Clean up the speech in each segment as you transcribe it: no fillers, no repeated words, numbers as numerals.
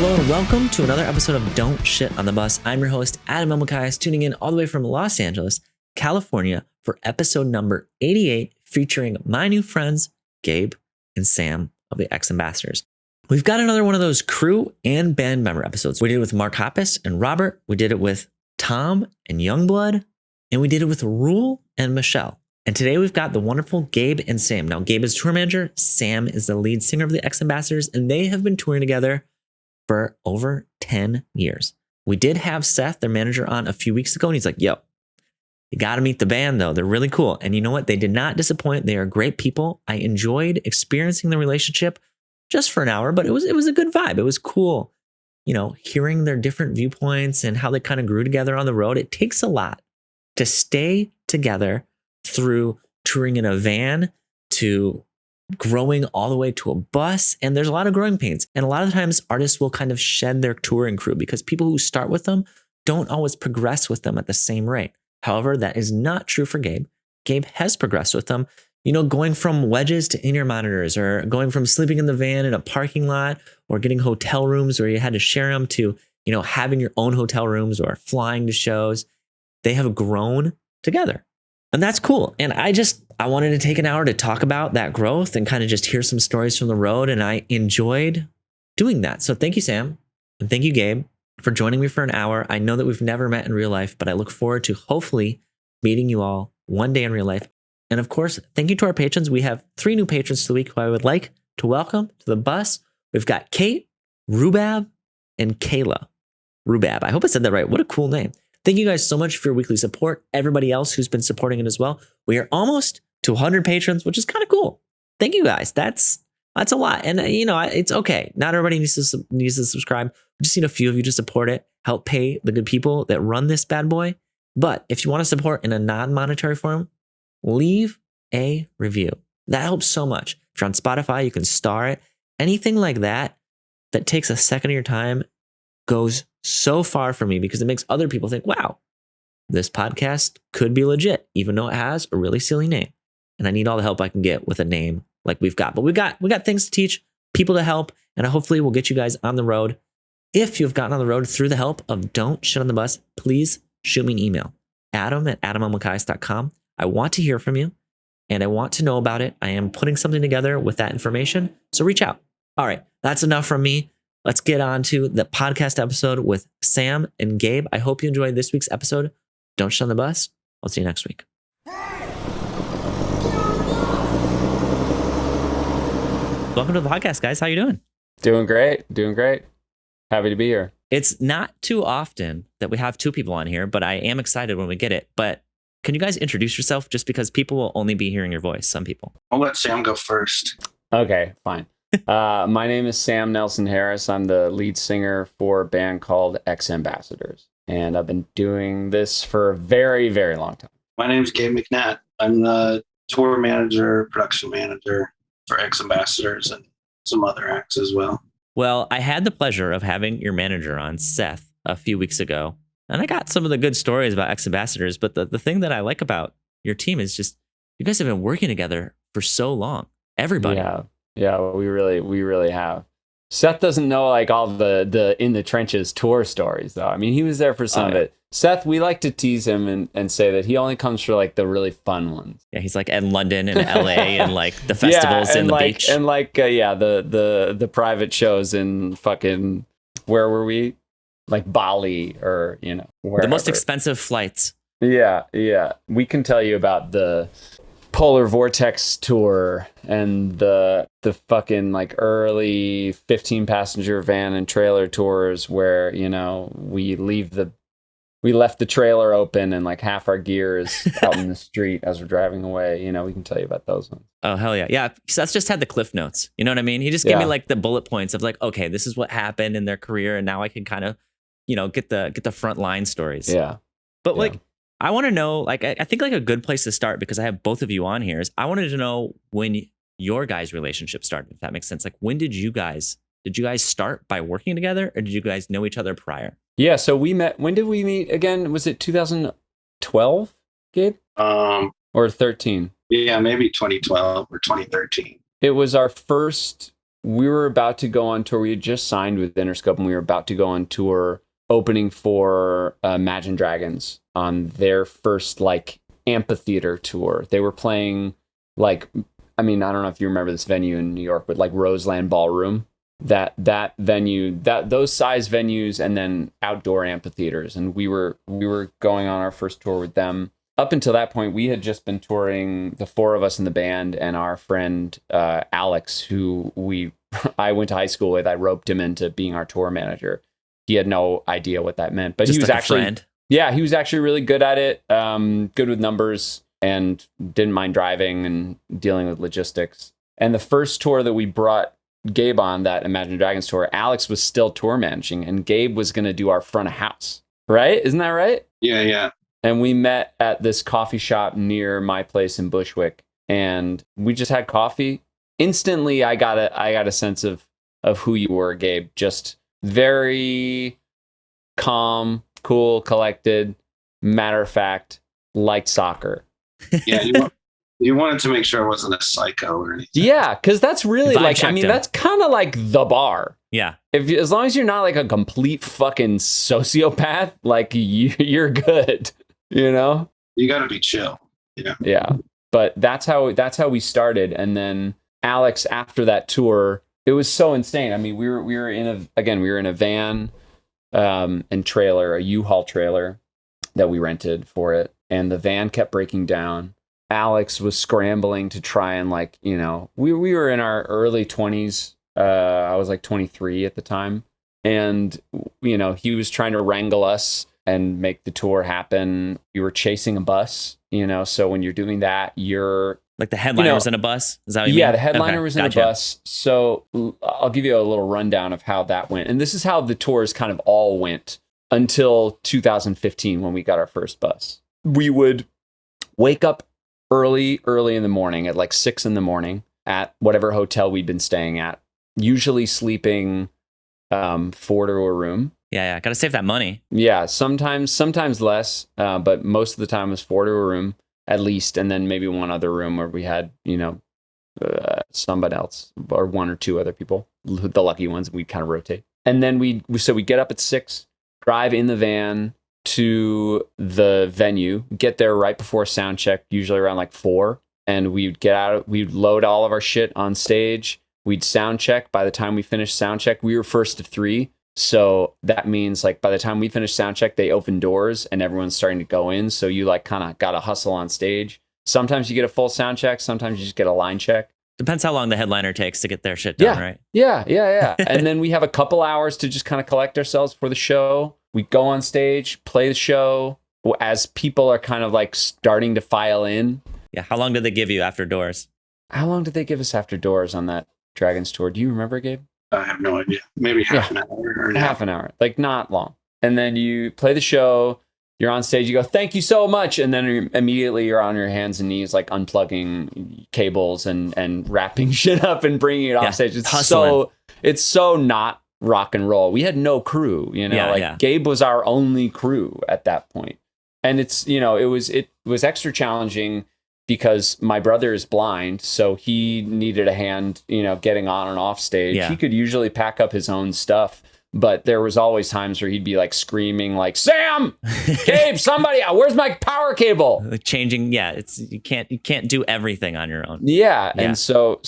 Hello and welcome to another episode of Don't Shit on the Bus. I'm your host, Adam Elmacayas, tuning in all the way from Los Angeles, California for episode number 88, featuring my new friends, Gabe and Sam of the X Ambassadors. We've got another one of those crew and band member episodes. We did it with Mark Hoppus and Robert. We did it with Tom and Youngblood. And we did it with Rule and Michelle. And today we've got the wonderful Gabe and Sam. Now, Gabe is tour manager. Sam is the lead singer of the X Ambassadors. And they have been touring together for over 10 years. We did have Seth, their manager, on a few weeks ago. And he's like, yo, you got to meet the band, though. They're really cool. And you know what? They did not disappoint. They are great people. I enjoyed experiencing the relationship just for an hour, but it was a good vibe. It was cool, you know, hearing their different viewpoints and how they kind of grew together on the road. It takes a lot to stay together through touring in a van to growing all the way to a bus. And there's a lot of growing pains. And a lot of times artists will kind of shed their touring crew because people who start with them don't always progress with them at the same rate. However, that is not true for Gabe. Gabe has progressed with them, you know, going from wedges to in-ear monitors, or going from sleeping in the van in a parking lot, or getting hotel rooms where you had to share them, to, you know, having your own hotel rooms or flying to shows. They have grown together. And that's cool. And I wanted to take an hour to talk about that growth and kind of just hear some stories from the road. And I enjoyed doing that. So thank you, Sam. And thank you, Gabe, for joining me for an hour. I know that we've never met in real life, but I look forward to hopefully meeting you all one day in real life. And of course, thank you to our patrons. We have 3 new patrons to the week who I would like to welcome to the bus. We've got Kate, Rubab, and Kayla. Rubab. I hope I said that right. What a cool name. Thank you guys so much for your weekly support. Everybody else who's been supporting it as well. We are almost to 100 patrons, which is kind of cool. Thank you guys. That's a lot. And you know, it's okay. Not everybody needs to subscribe. We just need a few of you to support it, help pay the good people that run this bad boy. But if you want to support in a non-monetary form, leave a review. That helps so much. If you're on Spotify, you can star it. Anything like that takes a second of your time goes so far for me, because it makes other people think, wow, this podcast could be legit, even though it has a really silly name. And I need all the help I can get with a name like we've got. But we got things to teach, people to help, and hopefully we'll get you guys on the road. If you've gotten on the road through the help of Don't Shit on the Bus, please shoot me an email, adam@adamelmacayas.com. I want to hear from you, and I want to know about it. I am putting something together with that information, so reach out. All right, that's enough from me. Let's get on to the podcast episode with Sam and Gabe. I hope you enjoyed this week's episode. Don't Shit on the Bus. I'll see you next week. Welcome to the podcast, guys. How you doing? Doing great. Happy to be here. It's not too often that we have 2 people on here, but I am excited when we get it. But can you guys introduce yourself, just because people will only be hearing your voice, some people? I'll let Sam go first. Okay, fine. My name is Sam Nelson Harris. I'm the lead singer for a band called X Ambassadors. And I've been doing this for a very, very long time. My name's Gabe McNatt. I'm the tour manager, production manager for X Ambassadors and some other acts as well. Well, I had the pleasure of having your manager on, Seth, a few weeks ago. And I got some of the good stories about X Ambassadors. But the thing that I like about your team is just you guys have been working together for so long. Everybody. Yeah, we really have. Seth doesn't know like all the in the trenches tour stories though. I mean, he was there for some of it. Seth, we like to tease him and say that he only comes for like the really fun ones. Yeah, he's like in London and LA and like the festivals and the beach. And like the private shows in fucking, where were we? Like Bali, or you know, wherever. The most expensive flights. Yeah. We can tell you about the Polar Vortex tour and the fucking like early 15 passenger van and trailer tours where, you know, we left the trailer open and like half our gear is out in the street as we're driving away. You know, we can tell you about those ones. Oh, hell yeah. Yeah. Seth's just had the cliff notes. You know what I mean? He just gave me like the bullet points of like, okay, this is what happened in their career. And now I can kind of, you know, get the front line stories. Yeah. But like, I want to know, like, I think like a good place to start, because I have both of you on here, is I wanted to know when your guys' relationship started, if that makes sense. Like, when did you guys start by working together, or did you guys know each other prior? Yeah. So we met, when did we meet again? Was it 2012, Gabe? Or 13? Yeah, maybe 2012 or 2013. It was our first we were about to go on tour. We had just signed with Interscope, and we were about to go on tour opening for Imagine Dragons on their first like amphitheater tour. They were playing like, I mean, I don't know if you remember this venue in New York, but like Roseland Ballroom, that venue, those size venues, and then outdoor amphitheaters. And we were going on our first tour with them. Up until that point, we had just been touring, the four of us in the band and our friend Alex, who I went to high school with. I roped him into being our tour manager. He had no idea what that meant, but just he was like actually, friend. Yeah, he was actually really good at it, good with numbers, and didn't mind driving and dealing with logistics. And the first tour that we brought Gabe on, that Imagine Dragons tour, Alex was still tour managing, and Gabe was going to do our front of house. Right? Isn't that right? Yeah. And we met at this coffee shop near my place in Bushwick, and we just had coffee. Instantly, I got a sense of who you were, Gabe. Just very calm, cool, collected, matter of fact, liked soccer. Yeah, you wanted to make sure I wasn't a psycho or anything. Yeah, because that's really like, I mean, that's kind of like the bar. Yeah. As long as you're not like a complete fucking sociopath, like you're good. You know, you got to be chill. Yeah. But that's how we started. And then Alex, after that tour, it was so insane. I mean, we were in a van and trailer, a U-Haul trailer that we rented for it, and the van kept breaking down. Alex was scrambling to try and like, you know, we were in our early 20s. I was like 23 at the time, and you know, he was trying to wrangle us and make the tour happen. You were chasing a bus, you know, so when you're doing that, you're like the headliner was in a bus. Is that what you mean? Yeah, the headliner was in a bus. So I'll give you a little rundown of how that went. And this is how the tours kind of all went until 2015 when we got our first bus. We would wake up early in the morning at like 6 a.m. at whatever hotel we'd been staying at, usually sleeping 4 to a room. Yeah. Got to save that money. Yeah. Sometimes less, but most of the time it was 4 to a room at least. And then maybe one other room where we had, you know, somebody else or one or two other people, the lucky ones. We'd kind of rotate. And then we get up at 6, drive in the van to the venue, get there right before sound check, usually around like 4. And we'd get out, we'd load all of our shit on stage. We'd sound check. By the time we finished sound check, we were first of 3. So that means like by the time we finish sound check, they open doors and everyone's starting to go in. So you like kind of got to hustle on stage. Sometimes you get a full sound check. Sometimes you just get a line check. Depends how long the headliner takes to get their shit done, right? Yeah. And then we have a couple hours to just kind of collect ourselves for the show. We go on stage, play the show as people are kind of like starting to file in. Yeah. How long did they give you after doors? How long did they give us after doors on that Dragons tour? Do you remember, Gabe? I have no idea. Maybe half an hour. Or half an hour. Like not long. And then you play the show. You're on stage. You go, thank you so much. And then immediately you're on your hands and knees, like unplugging cables and wrapping shit up and bringing it off stage. It's so not rock and roll. We had no crew, you know, Gabe was our only crew at that point. And it's, you know, it was extra challenging because my brother is blind, so he needed a hand, you know, getting on and off stage. Yeah. He could usually pack up his own stuff, but there was always times where he'd be like screaming like, Sam, Gabe, somebody, where's my power cable? Changing. Yeah. You can't do everything on your own. Yeah. And so,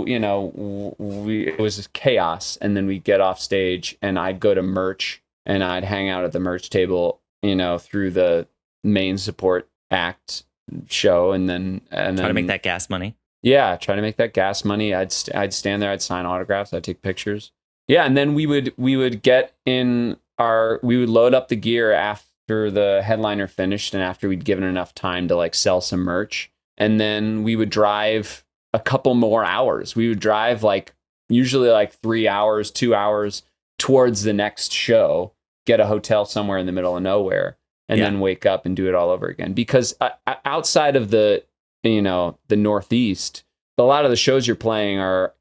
you know, it was chaos. And then we get off stage and I'd go to merch and I'd hang out at the merch table, you know, through the main support act show and then try to make that gas money. Yeah, try to make that gas money. I'd stand there, I'd sign autographs, I'd take pictures. Yeah, and then we would get in we would load up the gear after the headliner finished and after we'd given enough time to like sell some merch. And then we would drive a couple more hours. We would drive like usually like 3 hours, 2 hours towards the next show, get a hotel somewhere in the middle of nowhere. And then wake up and do it all over again. Because outside of the, you know, the Northeast, a lot of the shows you're playing are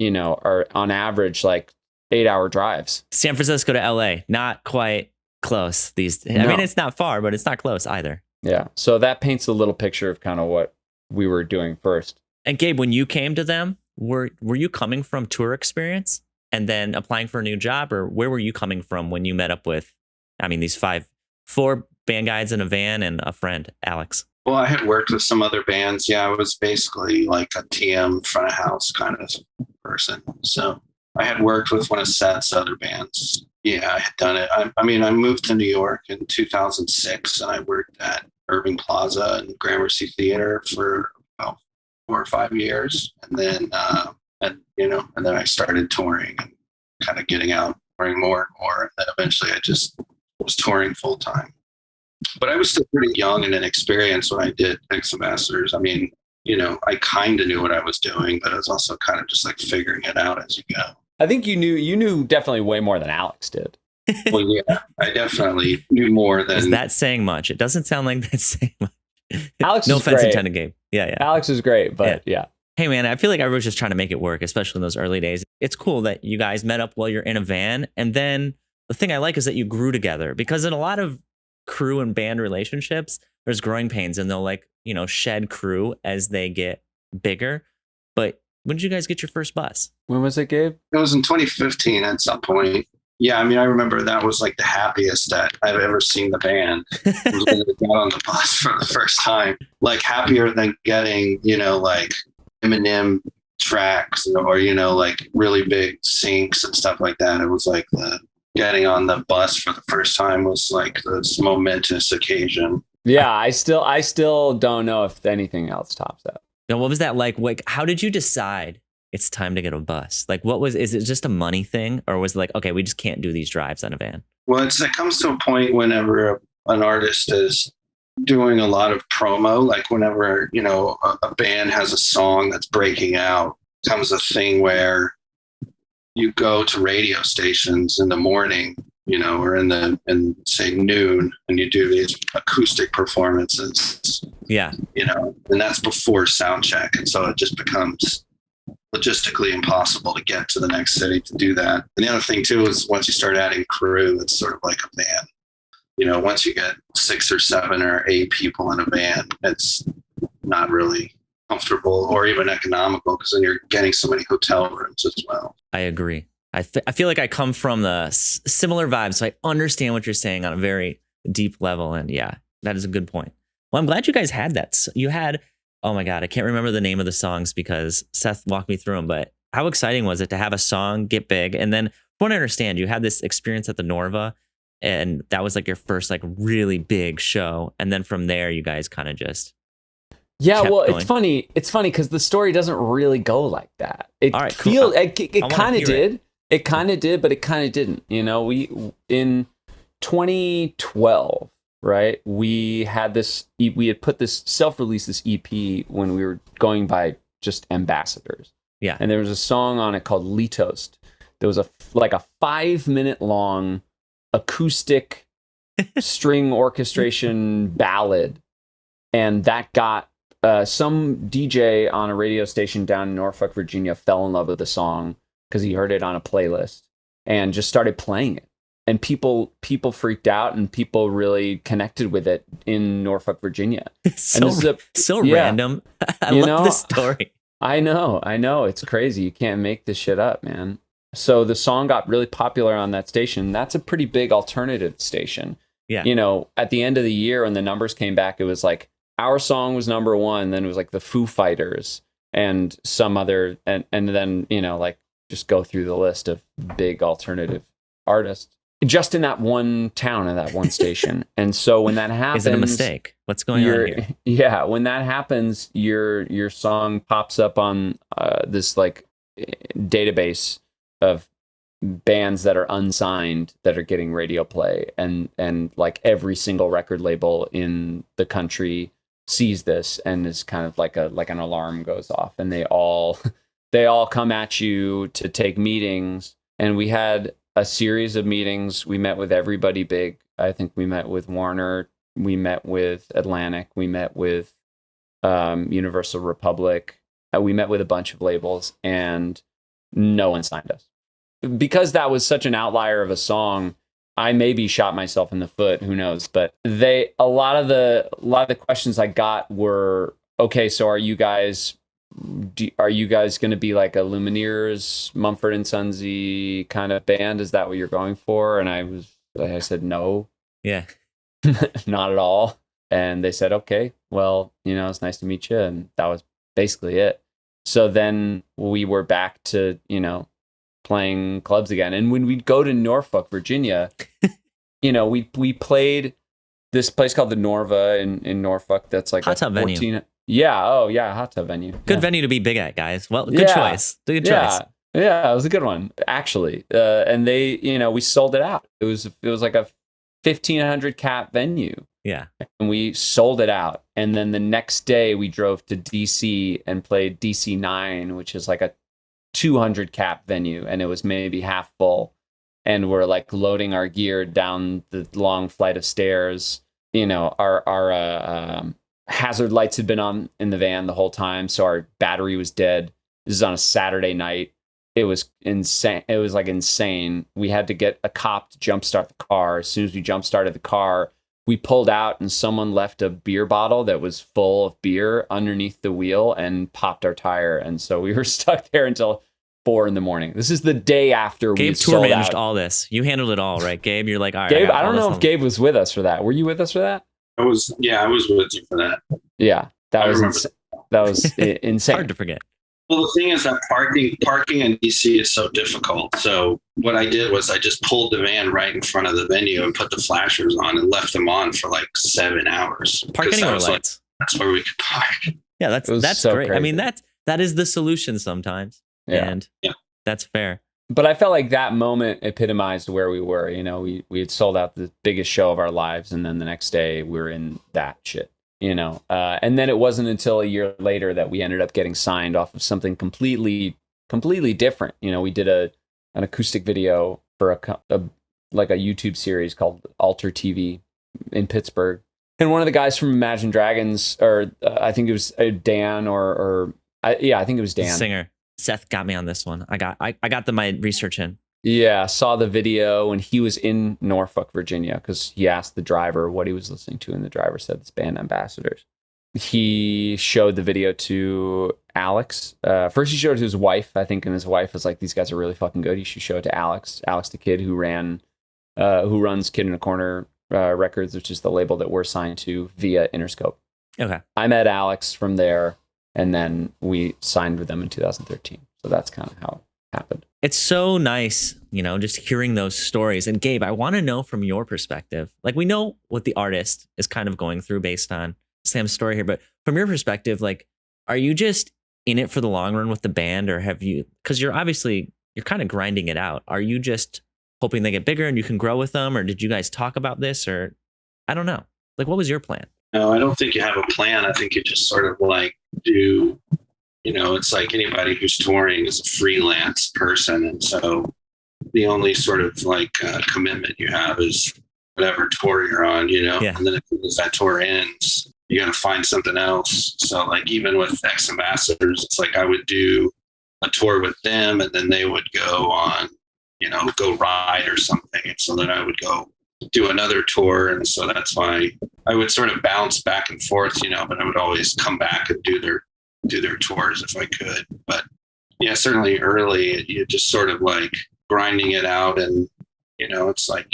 on average like 8-hour drives. San Francisco to LA, not quite close. I mean, it's not far, but it's not close either. Yeah. So that paints a little picture of kind of what we were doing first. And Gabe, when you came to them, were you coming from tour experience? and then applying for a new job, or where were you coming from when you met up with, I mean, these four band guides in a van and a friend, Alex? Well, I had worked with some other bands. Yeah, I was basically like a TM front of house kind of person. So I had worked with one of Seth's other bands. Yeah, I had done it. I mean, I moved to New York in 2006, and I worked at Irving Plaza and Gramercy Theater for about 4 or 5 years, and then I started touring and kind of getting out, touring more and more, and then eventually I just was touring full time. But I was still pretty young and inexperienced when I did X Ambassadors. I mean, I kind of knew what I was doing, but I was also kind of just like figuring it out as you go. I think you knew definitely way more than Alex did. Well, yeah, I definitely knew more than. Is that saying much? It doesn't sound like that's saying much. Alex no is offense great. intended, Gabe. Yeah. Alex is great, but yeah. Hey, man, I feel like everyone's just trying to make it work, especially in those early days. It's cool that you guys met up while you're in a van. And then the thing I like is that you grew together, because in a lot of crew and band relationships, there's growing pains, and they'll shed crew as they get bigger. But when did you guys get your first bus? When was it, Gabe? It was in 2015 at some point. Yeah, I mean, I remember that was like the happiest that I've ever seen the band. It was when they got on the bus for the first time. Like happier than getting, like Eminem tracks or, like really big syncs and stuff like that. It was like the getting on the bus for the first time was like this momentous occasion. Yeah, I still don't know if anything else tops that. Now, what was that like? How did you decide it's time to get a bus? Like, is it just a money thing, or was it like, okay, we just can't do these drives on a van? Well, it comes to a point whenever an artist is doing a lot of promo, like whenever, a band has a song that's breaking out, comes a thing where you go to radio stations in the morning, or in say noon, and you do these acoustic performances. Yeah. And that's before sound check. And so it just becomes logistically impossible to get to the next city to do that. And the other thing too is once you start adding crew, it's sort of like a van. Once you get 6 or 7 or 8 people in a van, it's not really comfortable or even economical, because then you're getting so many hotel rooms as well. I agree. I feel like I come from the similar vibes, so I understand what you're saying on a very deep level. And yeah, that is a good point. Well, I'm glad you guys had that. You had, oh my God, I can't remember the name of the songs because Seth walked me through them, but how exciting was it to have a song get big? And then, from what I understand, you had this experience at the Norva, and that was like your first like really big show. And then from there, you guys kind of just well, going. it's funny because the story doesn't really go like that. It all right, cool. It kind of did. It kind of did, but it kind of didn't. We in 2012, right? We had put this self-released this EP when we were going by just Ambassadors. Yeah, and there was a song on it called Litost. There was a 5-minute long acoustic string orchestration ballad, and that got some DJ on a radio station down in Norfolk, Virginia, fell in love with the song because he heard it on a playlist and just started playing it. And people freaked out, and people really connected with it in Norfolk, Virginia. So random. I love this story. I know. It's crazy. You can't make this shit up, man. So the song got really popular on that station. That's a pretty big alternative station. Yeah. At the end of the year when the numbers came back, it was like our song was number 1. Then it was like the Foo Fighters and some other, and then, just go through the list of big alternative artists just in that one town and that one station. And so when that happens, is it a mistake? What's going on here? Yeah. When that happens, your song pops up on this like database of bands that are unsigned that are getting radio play, and like every single record label in the country sees this, and is kind of like an alarm goes off, and they all come at you to take meetings. And we had a series of meetings. We met with everybody big. I think we met with Warner, we met with Atlantic, we met with Universal Republic, we met with a bunch of labels, and no one signed us. Because that was such an outlier of a song, I maybe shot myself in the foot, who knows. But a lot of the questions I got were, okay, so are you guys are you guys going to be like a Lumineers, Mumford and Sonsy kind of band? Is that what you're going for? And I said, no. Yeah. Not at all. And they said, okay, well, it's nice to meet you. And that was basically it. So then we were back to, playing clubs again. And when we'd go to Norfolk, Virginia, we played this place called the Norva in Norfolk. That's like hot tub venue. Yeah. Oh, yeah. Hot tub venue. Good venue to be big at, guys. Well, good choice. Good choice. Yeah, it was a good one, actually. And they, we sold it out. It was like a 1,500 cap venue. Yeah. And we sold it out. And then the next day we drove to DC and played DC 9, which is like a 200 cap venue. And it was maybe half full. And we're like loading our gear down the long flight of stairs. Our hazard lights had been on in the van the whole time. So our battery was dead. This is on a Saturday night. It was insane. It was like insane. We had to get a cop to jumpstart the car. As soon as we jumpstarted the car, we pulled out and someone left a beer bottle that was full of beer underneath the wheel and popped our tire. And so we were stuck there until 4 a.m. This is the day after Gabe we tour sold managed out. all this. You handled it all, right, Gabe? You're like, all right. Gabe, I don't know if Gabe was with us for that. Were you with us for that? I was with you for that. Yeah, that was insane. Hard to forget. Well, the thing is that parking in DC is so difficult. So what I did was I just pulled the van right in front of the venue and put the flashers on and left them on for like 7 hours. Park anywhere lights. That's where we could park. Yeah, that's so great. crazy. I mean, that is the solution sometimes. Yeah. And that's fair. But I felt like that moment epitomized where we were. We had sold out the biggest show of our lives, and then the next day we were in that shit. And then it wasn't until a year later that we ended up getting signed off of something completely different. We did an acoustic video for a YouTube series called Alter TV in Pittsburgh. And one of the guys from Imagine Dragons, or I think it was Dan, I think it was Dan. Singer. Seth got me on this one. I got my research in. Yeah, saw the video, and he was in Norfolk, Virginia, because he asked the driver what he was listening to, and the driver said this band Ambassadors. He showed the video to Alex. First he showed it to his wife, I think, and his wife was like, these guys are really fucking good. You should show it to Alex the kid who runs Kid in a Corner Records, which is the label that we're signed to via Interscope. Okay. I met Alex from there, and then we signed with them in 2013. So that's kind of how it happened. It's so nice, just hearing those stories. And Gabe, I want to know from your perspective, like we know what the artist is kind of going through based on Sam's story here, but from your perspective, like, are you just in it for the long run with the band, or have you, because you're kind of grinding it out. Are you just hoping they get bigger and you can grow with them? Or did you guys talk about this? Or I don't know. Like, what was your plan? No, I don't think you have a plan. I think you just sort of like do, it's like anybody who's touring is a freelance person. And so the only sort of like commitment you have is whatever tour you're on, Yeah. And then as that tour ends, you got to find something else. So like even with X Ambassadors, it's like I would do a tour with them and then they would go on, go ride or something. And so then I would go do another tour. And so that's why I would sort of bounce back and forth, but I would always come back and do their tours if I could. But yeah, certainly early, you just sort of like grinding it out. And, it's like,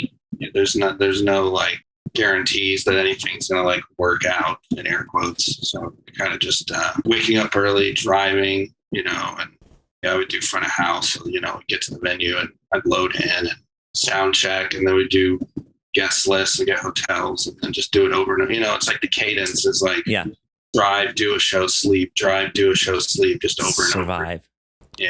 there's no like guarantees that anything's going to like work out in air quotes. So kind of just waking up early, driving, and I would do front of house. So, get to the venue and I'd load in and sound check. And then we'd do guest lists and get hotels and then just do it over. And, it's like the cadence is like, drive, do a show, sleep, drive, do a show, sleep, just over and Survive.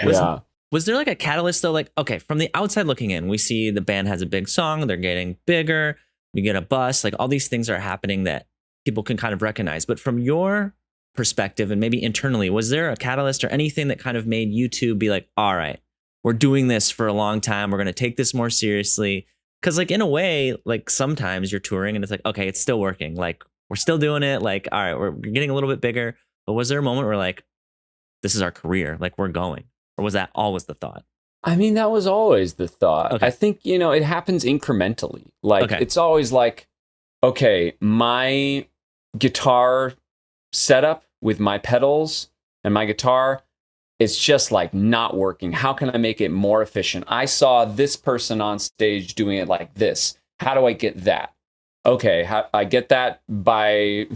over. Yeah. Was there like a catalyst though? Like, okay, from the outside looking in, we see the band has a big song, they're getting bigger, we get a bus, like all these things are happening that people can kind of recognize. But from your perspective and maybe internally, was there a catalyst or anything that kind of made you two be like, all right, we're doing this for a long time, we're going to take this more seriously? Because like in a way, like sometimes you're touring and it's like, okay, it's still working. Like we're still doing it. Like, all right, we're getting a little bit bigger. But was there a moment where like, this is our career, like we're going? Or was that always the thought? I mean, that was always the thought. Okay. I think, it happens incrementally. Like, It's always like, okay, my guitar setup with my pedals and my guitar, it's just like not working. How can I make it more efficient? I saw this person on stage doing it like this. How do I get that? Okay, I get that by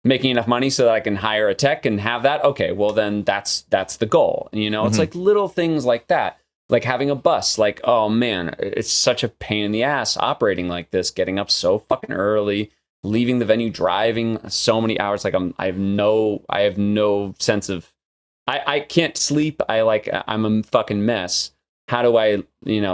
making enough money so that I can hire a tech and have that. Okay, well then that's the goal. You know, it's like little things like that. Like having a bus, like, oh man, it's such a pain in the ass operating like this, getting up so fucking early, leaving the venue, driving so many hours. Like I have no sense of, I can't sleep. I'm a fucking mess. How do I,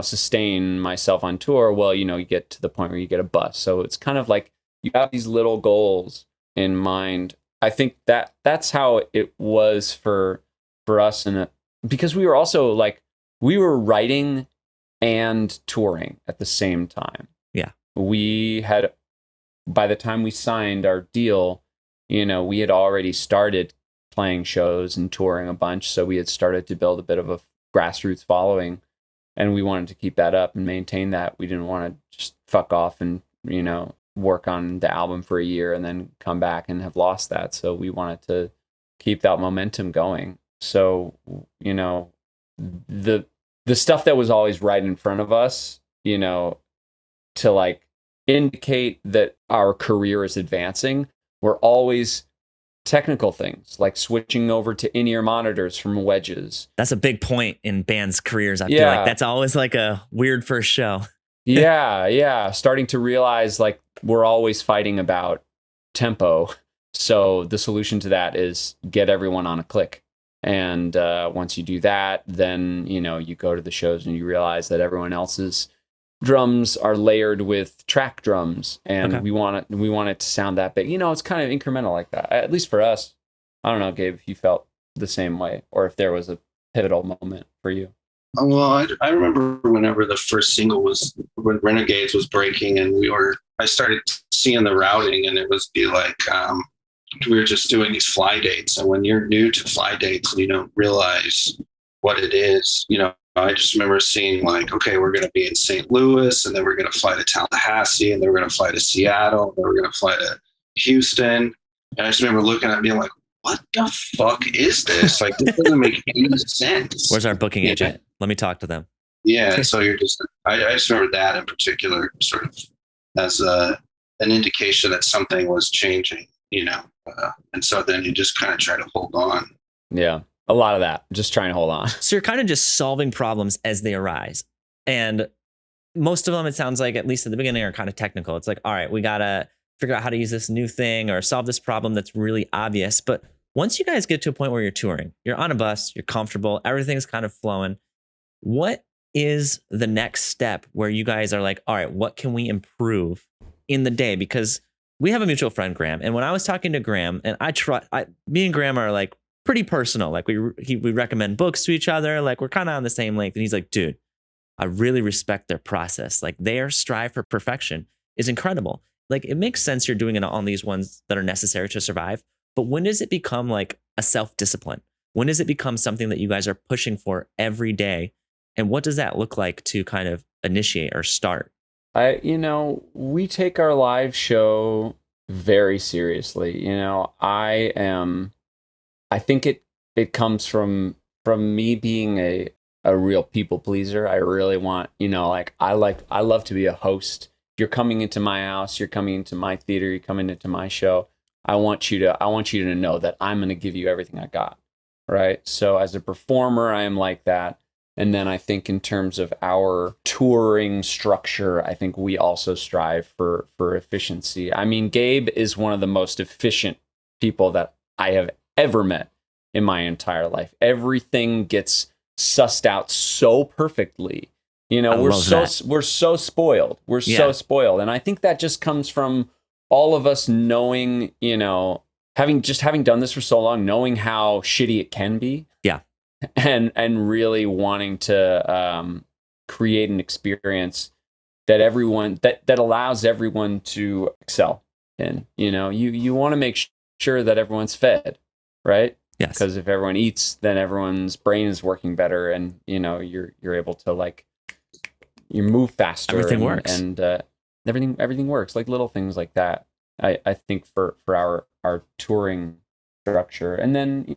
sustain myself on tour? Well, you get to the point where you get a bus. So it's kind of like you have these little goals in mind. I think that's how it was for us. And because we were also like, we were writing and touring at the same time. Yeah. We had, by the time we signed our deal, we had already started playing shows and touring a bunch. So we had started to build a bit of a grassroots following, and we wanted to keep that up and maintain that. We didn't want to just fuck off and, work on the album for a year and then come back and have lost that. So we wanted to keep that momentum going. So, the stuff that was always right in front of us, to like indicate that our career is advancing, were always technical things like switching over to in-ear monitors from wedges. That's a big point in bands' careers. I feel like that's always like a weird first show. Yeah. Starting to realize like we're always fighting about tempo. So the solution to that is get everyone on a click. And once you do that, then, you go to the shows and you realize that everyone else's drums are layered with track drums, and we want it to sound that big. It's kind of incremental like that, at least for us. I don't know, Gabe, if you felt the same way or if there was a pivotal moment for you. Well, I remember whenever the first single when Renegades was breaking, and I started seeing the routing, and it was be like, we were just doing these fly dates. And when you're new to fly dates and you don't realize what it is, I just remember seeing like, okay, we're going to be in St. Louis, and then we're going to fly to Tallahassee, and then we're going to fly to Seattle, and then we're going to fly to Houston. And I just remember looking at it being like, what the fuck is this? Like, this doesn't make any sense. Where's our booking agent? Let me talk to them. Yeah. So I just remember that in particular sort of as an indication that something was changing, and so then you just kind of try to hold on. Yeah. A lot of that, just trying to hold on. So you're kind of just solving problems as they arise. And most of them, it sounds like, at least at the beginning, are kind of technical. It's like, all right, we got to figure out how to use this new thing or solve this problem that's really obvious. But once you guys get to a point where you're touring, you're on a bus, you're comfortable, everything's kind of flowing. What is the next step where you guys are like, all right, what can we improve in the day? Because we have a mutual friend, Graham. And when I was talking to Graham, and me and Graham are like, pretty personal. Like we recommend books to each other. Like we're kind of on the same length. And he's like, dude, I really respect their process. Like their strive for perfection is incredible. Like it makes sense you're doing it on these ones that are necessary to survive. But when does it become like a self-discipline? When does it become something that you guys are pushing for every day? And what does that look like to kind of initiate or start? We take our live show very seriously. I think it comes from me being a real people pleaser. I really want, I love to be a host. If you're coming into my house, you're coming into my theater, you're coming into my show. I want you to know that I'm going to give you everything I got. Right. So as a performer, I am like that. And then I think in terms of our touring structure, I think we also strive for efficiency. I mean, Gabe is one of the most efficient people that I have ever met in my entire life. Everything gets sussed out so perfectly. We're so spoiled. We're so spoiled. And I think that just comes from all of us knowing, having done this for so long, knowing how shitty it can be. Yeah. And really wanting to create an experience that that allows everyone to excel in. You want to make sure that everyone's fed, right? Yes. Because if everyone eats, then everyone's brain is working better, and you're able to you move faster. Everything works, and everything works. Like little things like that. I think for our touring structure, and then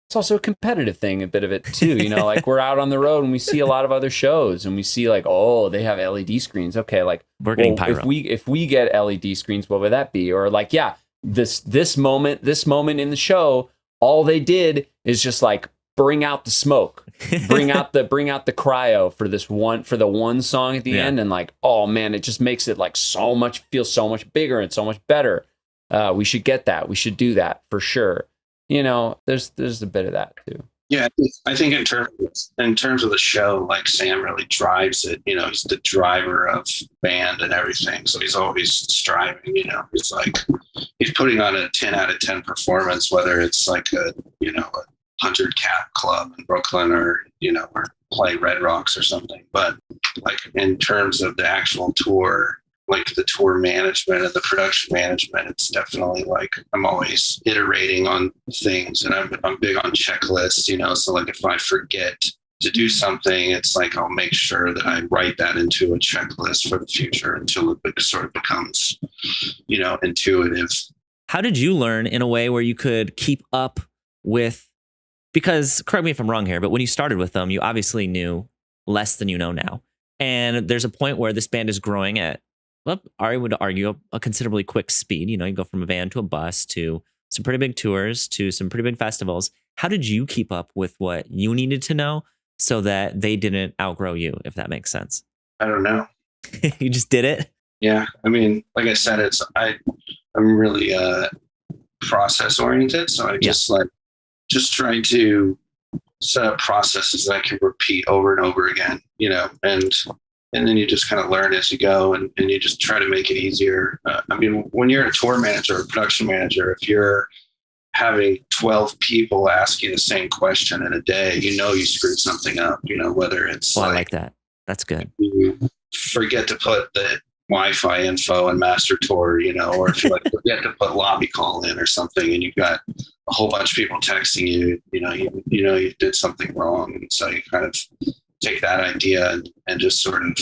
it's also a competitive thing, a bit of it too. You know, like we're out on the road and we see a lot of other shows and we see like, oh, they have LED screens. Okay, like we're getting pyro. If we get LED screens, what would that be? Or like, yeah, this moment in the show, all they did is just like bring out the smoke, bring out the cryo for the one song at the end, and like, oh man, it just makes it like feel so much bigger and so much better. We should get that. We should do that for sure. You know, there's a bit of that too. Yeah, I think in terms of the show, like Sam really drives it. You know, he's the driver of band and everything. So he's always striving. You know, he's putting on a 10 out of 10 performance, whether it's like a 100 cap club in Brooklyn or play Red Rocks or something. But like in terms of the actual tour, like the tour management and the production management, it's definitely like I'm always iterating on things, and I'm big on checklists, so like if I forget to do something, it's like I'll make sure that I write that into a checklist for the future until it sort of becomes intuitive. How did you learn in a way where you could keep up with, because correct me if I'm wrong here, but when you started with them, you obviously knew less than you know now, and there's a point where this band is growing at, well, I would argue a considerably quick speed. You go from a van to a bus to some pretty big tours to some pretty big festivals. How did you keep up with what you needed to know so that they didn't outgrow you, if that makes sense? I don't know. You just did it? Yeah. I mean, like I said, I'm really process oriented. So I just try to set up processes that I can repeat over and over again, and then you just kind of learn as you go, and you just try to make it easier. I mean, when you're a tour manager or production manager, if you're having 12 people ask you the same question in a day, you screwed something up, whether it's I like that. That's good. You forget to put the Wi-Fi info in Master Tour, or if you forget to put lobby call in or something, and you've got a whole bunch of people texting you, you did something wrong. And so you kind of take that idea and just sort of,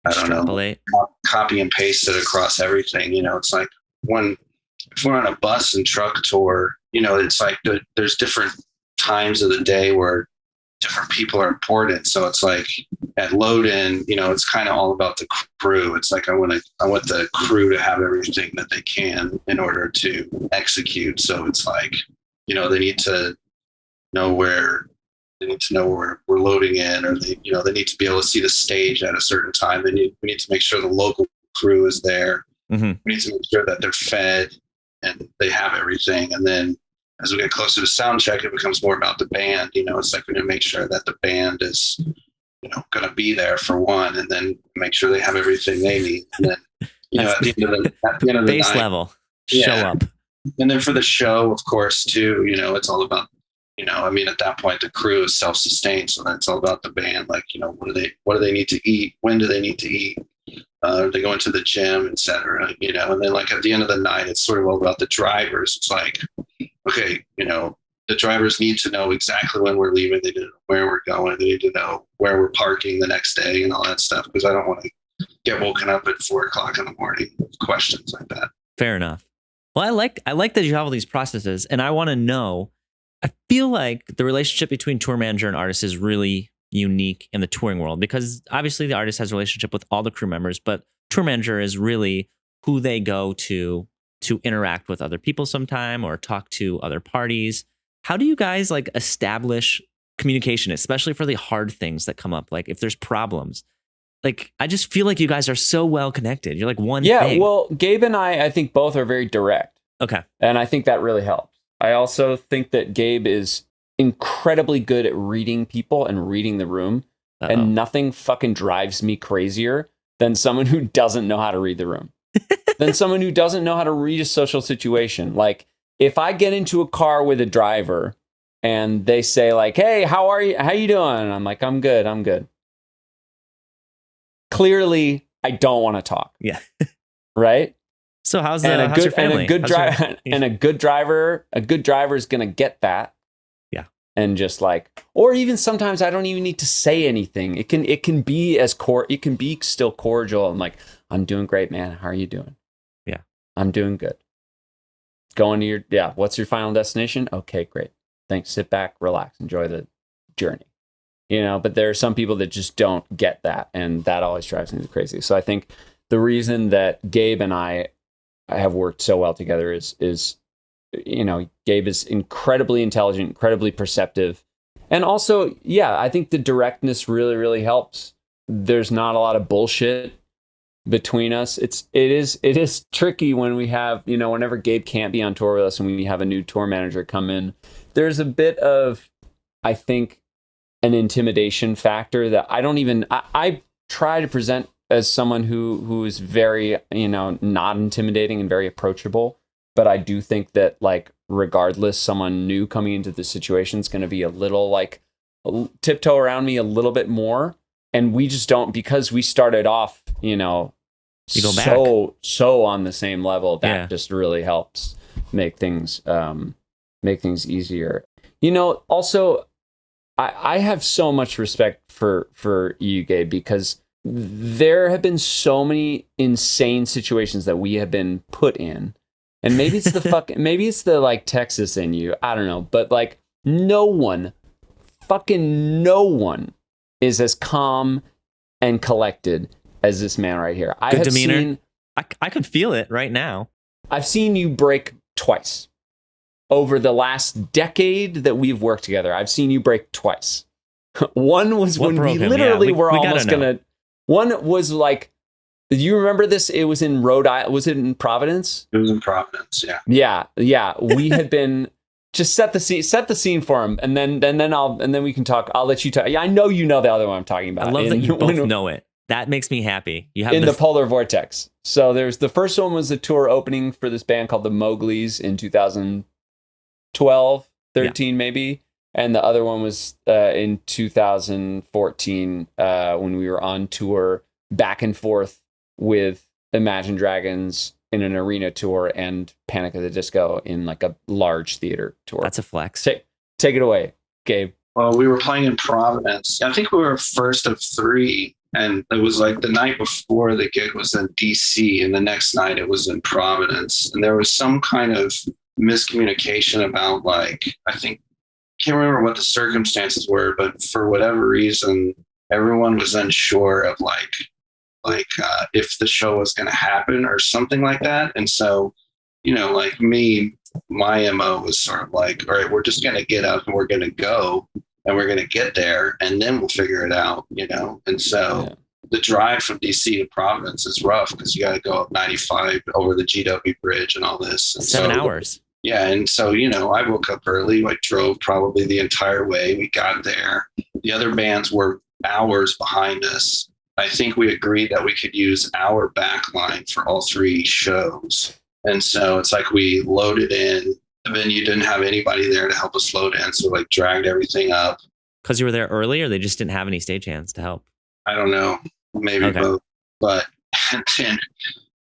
I don't know, copy and paste it across everything. It's like if we're on a bus and truck tour, it's like there's different times of the day where different people are important. So it's like at load in, it's kind of all about the crew. It's like I want the crew to have everything that they can in order to execute. So it's like, they need to know where we're loading in, or they need to be able to see the stage at a certain time. We need to make sure the local crew is there. Mm-hmm. We need to make sure that they're fed and they have everything. And then as we get closer to sound check, it becomes more about the band. It's like we need to make sure that the band is, going to be there for one, and then make sure they have everything they need. And then, at the end of the base night, level, show up. And then for the show, of course, too, it's all about, at that point, the crew is self-sustained. So that's all about the band. Like, what do they need to eat? When do they need to eat? Are they going to the gym, et cetera? And then like at the end of the night, it's sort of all about the drivers. It's like, okay, the drivers need to know exactly when we're leaving. They need to know where we're going. They need to know where we're parking the next day and all that stuff. Because I don't want to get woken up at 4:00 in the morning with questions like that. Fair enough. Well, I like that you have all these processes, and I want to know, I feel like the relationship between tour manager and artist is really unique in the touring world, because obviously the artist has a relationship with all the crew members, but tour manager is really who they go to interact with other people sometime or talk to other parties. How do you guys like establish communication, especially for the hard things that come up? Like if there's problems, like I just feel like you guys are so well connected. You're like one thing. Yeah, well, Gabe and I think both are very direct. Okay. And I think that really helps. I also think that Gabe is incredibly good at reading people and reading the room. Uh-oh. And nothing fucking drives me crazier than someone who doesn't know how to read the room. Than someone who doesn't know how to read a social situation. Like if I get into a car with a driver and they say like, "Hey, how are you? How you doing?" And I'm like, "I'm good. Clearly, I don't want to talk. Yeah. Right? So how's your family? And a good driver is going to get that. Yeah. And just like, or even sometimes I don't even need to say anything. It can be still cordial. I'm like, "I'm doing great, man. How are you doing?" Yeah. "I'm doing good." Going to what's your final destination? Okay, great. thanks, sit back, relax, enjoy the journey. But there are some people that just don't get that, and that always drives me crazy. So I think the reason that Gabe and I have worked so well together is Gabe is incredibly intelligent, incredibly perceptive, and also, I think the directness really, really helps. There's not a lot of bullshit between us. It is tricky when we have, whenever Gabe can't be on tour with us and we have a new tour manager come in, there's a bit of, I think, an intimidation factor that I try to present as someone who is very, not intimidating and very approachable. But I do think that, like, regardless, someone new coming into the situation is going to be a little, like, tiptoe around me a little bit more. And we just don't, because we started off, you go so on the same level. That just really helps make things easier. Also, I have so much respect for you, Gabe, because there have been so many insane situations that we have been put in. And maybe it's maybe it's the like Texas in you. I don't know. But like no one is as calm and collected as this man right here. Good demeanor. I could feel it right now. I've seen you break twice. Over the last decade that we've worked together, I've seen you break twice. One was when we literally were almost gonna. One was like, do you remember this? It was in Rhode Island. Was it in Providence? It was in Providence. Yeah. Yeah. We had been just set the scene for him, and then we can talk. I'll let you talk. Yeah, I know you know the other one I'm talking about. I love that you both know it. That makes me happy. You have in the polar vortex. So there's the first one was the tour opening for this band called the Mowglis in 2012, 13 maybe, and the other one was in 2014 when we were on tour back and forth with Imagine Dragons in an arena tour and Panic at the Disco in like a large theater tour. That's a flex. Take it away, Gabe. Well, we were playing in Providence. I think we were first of three, and it was like the night before the gig was in DC, and the next night it was in Providence. And there was some kind of miscommunication about, like, I can't remember what the circumstances were, but for whatever reason, everyone was unsure of like if the show was going to happen or something like that. And so, like me, my MO was sort of like, all right, we're just going to get up and we're going to go and we're going to get there and then we'll figure it out, And so the drive from DC to Providence is rough because you got to go up 95 over the GW bridge and all this. And 7 hours. Yeah. And so, I woke up early. I drove probably the entire way. We got there. The other bands were hours behind us. I think we agreed that we could use our back line for all three shows. And so it's like we loaded in. The venue didn't have anybody there to help us load in. So like dragged everything up. Because you were there early, or they just didn't have any stagehands to help? I don't know. Maybe both. But and then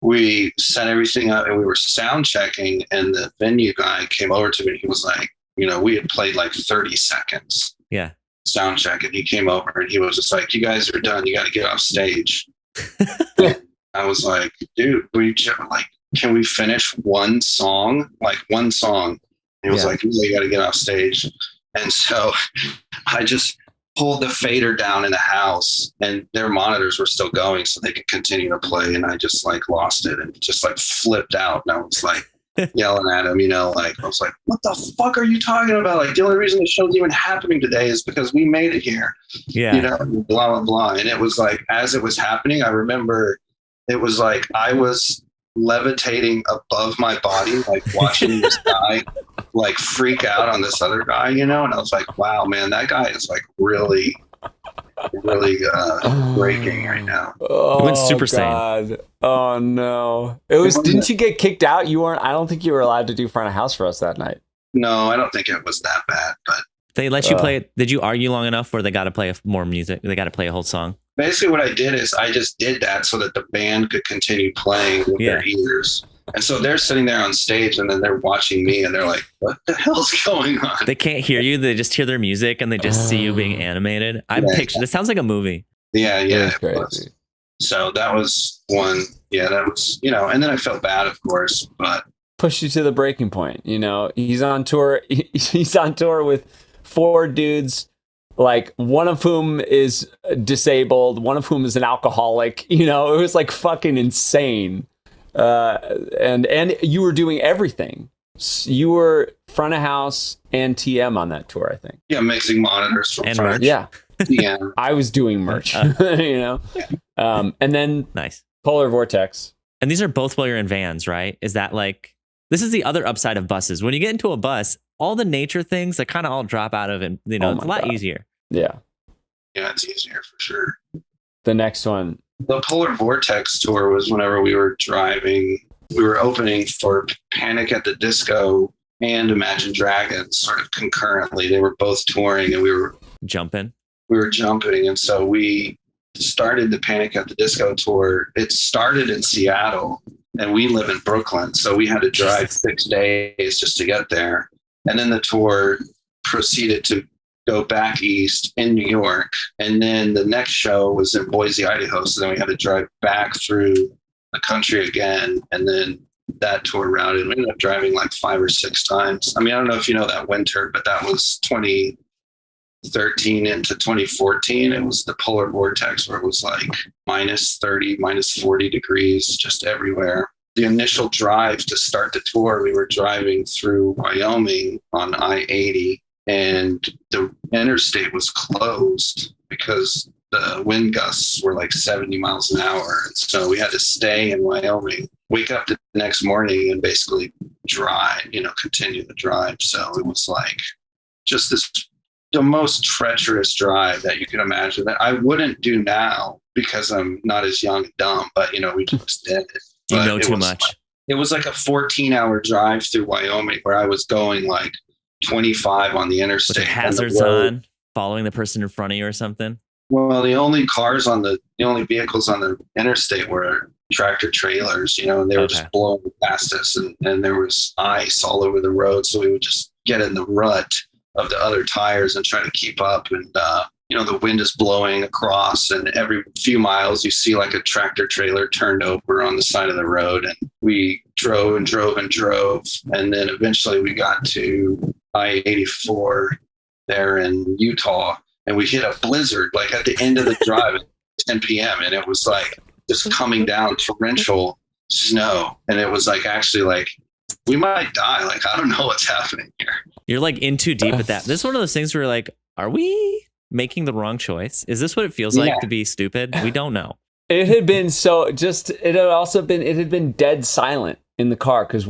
we set everything up and we were sound checking, and the venue guy came over to me and he was like, we had played like 30 seconds. Yeah. Sound check, and he came over and he was just like, you guys are done, you got to get off stage. I was like, dude, can we finish one song? He was like, you got to get off stage. And so I just pulled the fader down in the house, and their monitors were still going so they could continue to play, and I just like lost it and just like flipped out, and I was like yelling at him, I was like, what the fuck are you talking about? Like, the only reason the show's even happening today is because we made it here. Yeah. Blah, blah, blah. And it was like, as it was happening, I remember it was like I was levitating above my body, like watching this guy like freak out on this other guy, and I was like, wow, man, that guy is like really breaking right now. Oh, it went Super Saiyan. Oh no! It was. Didn't you get kicked out? You weren't. I don't think you were allowed to do front of house for us that night. No, I don't think it was that bad. But they let you play. Did you argue long enough where they got to play more music? They got to play a whole song. Basically, what I did is I just did that so that the band could continue playing with their ears. And so they're sitting there on stage, and then they're watching me, and they're like, what the hell's going on? They can't hear you. They just hear their music, and they just see you being animated. I'm picturing. This sounds like a movie. Yeah. It was. So that was one. Yeah, that was, and then I felt bad, of course, but push you to the breaking point. You know, he's on tour. He's on tour with 4 dudes, like one of whom is disabled, one of whom is an alcoholic. You know, it was like fucking insane. And you were doing everything. You were front of house and TM on that tour, I think. Yeah, mixing monitors from And front. merch. Yeah. Yeah. I was doing merch, you know? And then Nice. Polar Vortex. And these are both while you're in vans, right? Is that like, this is the other upside of buses. When you get into a bus, all the nature things that kind of all drop out of it, you know, Oh it's a my lot God. easier. Yeah. Yeah, it's easier for sure. The next one. The Polar Vortex tour was whenever we were driving. We were opening for Panic at the Disco and Imagine Dragons sort of concurrently. They were both touring and we were Jumping. jumping. And so we started the Panic at the Disco tour. It started in Seattle and we live in Brooklyn. So we had to drive 6 days just to get there. And then the tour proceeded to go back east in New York. And then the next show was in Boise, Idaho. So then we had to drive back through the country again. And then that tour routed. We ended up driving like 5 or 6 times. I mean, I don't know if you know that winter, but that was 2013 into 2014. It was the Polar Vortex where it was like minus 30, minus 40 degrees just everywhere. The initial drive to start the tour, we were driving through Wyoming on I-80 and the interstate was closed because the wind gusts were like 70 miles an hour. And so we had to stay in Wyoming, wake up the next morning and basically drive, continue the drive. So it was like just the most treacherous drive that you can imagine that I wouldn't do now because I'm not as young and dumb, but we just did it. You But know too much. It was like a 14-hour drive through Wyoming where I was going like 25 on the With interstate. the hazards on, following the person in front of you or something. Well, the only vehicles on the interstate were tractor trailers, and they were just blowing past us and there was ice all over the road. So we would just get in the rut of the other tires and try to keep up. And, the wind is blowing across and every few miles you see like a tractor trailer turned over on the side of the road. And we drove and drove and drove. And then eventually we got to I-84 there in Utah. And we hit a blizzard like at the end of the drive at 10 p.m. And it was like just coming down torrential snow. And it was like actually like we might die. Like, I don't know what's happening here. You're like in too deep at that. This is one of those things where you're like, are we making the wrong choice? Is this what it feels like to be stupid? We don't know. It had been it had been dead silent in the car because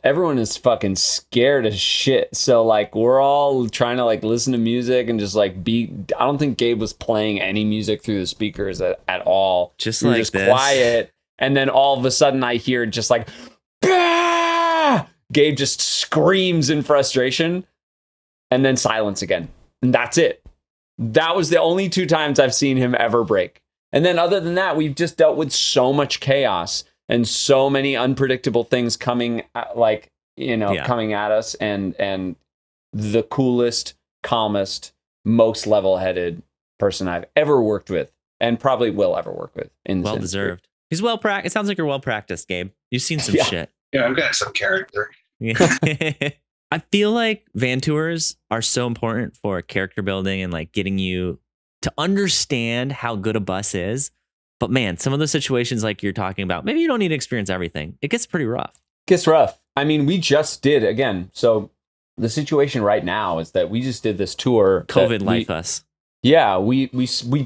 everyone is fucking scared as shit. So like we're all trying to like listen to music and just like I don't think Gabe was playing any music through the speakers at all. Just we were like just this. quiet. And then all of a sudden I hear just like, bah! Gabe just screams in frustration and then silence again. And that's it. That was the only 2 times I've seen him ever break. And then other than that, we've just dealt with so much chaos and so many unpredictable things coming coming at us and the coolest, calmest, most level-headed person I've ever worked with and probably will ever work with. Well deserved. He's well practiced. It sounds like you're well practiced, Gabe. You've seen some shit. Yeah, I've got some character. I feel like van tours are so important for character building and like getting you to understand how good a bus is. But man, some of the situations like you're talking about, maybe you don't need to experience everything. It gets pretty rough. Gets rough. I mean, we just did again. So the situation right now is that we just did this tour. COVID life us. Yeah, we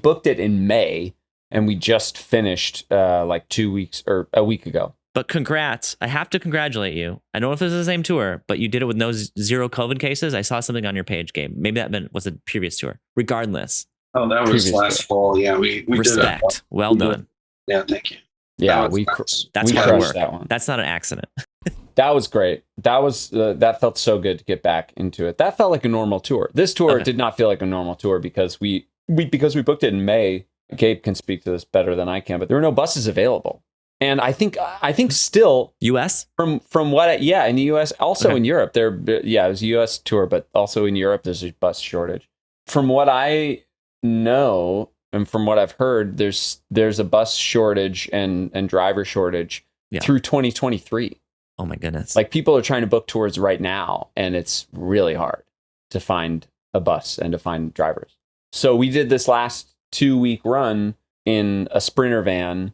booked it in May and we just finished like 2 weeks or a week ago. But congrats. I have to congratulate you. I don't know if it's the same tour, but you did it with zero COVID cases. I saw something on your page, Gabe. Maybe that was a previous tour. Regardless. Oh, that was last fall. Yeah, we respect. Did well done. Yeah, thank you. Yeah, that's hard work. That one. That's not an accident. That was great. That was that felt so good to get back into it. That felt like a normal tour. This tour did not feel like a normal tour because we booked it in May. Gabe can speak to this better than I can, but there were no buses available. And I think still US from what in the US, also in Europe it was a US tour, but also in Europe there's a bus shortage. From what I know and from what I've heard, there's a bus shortage and driver shortage through 2023. Oh my goodness. Like people are trying to book tours right now, and it's really hard to find a bus and to find drivers. So we did this last 2-week run in a Sprinter van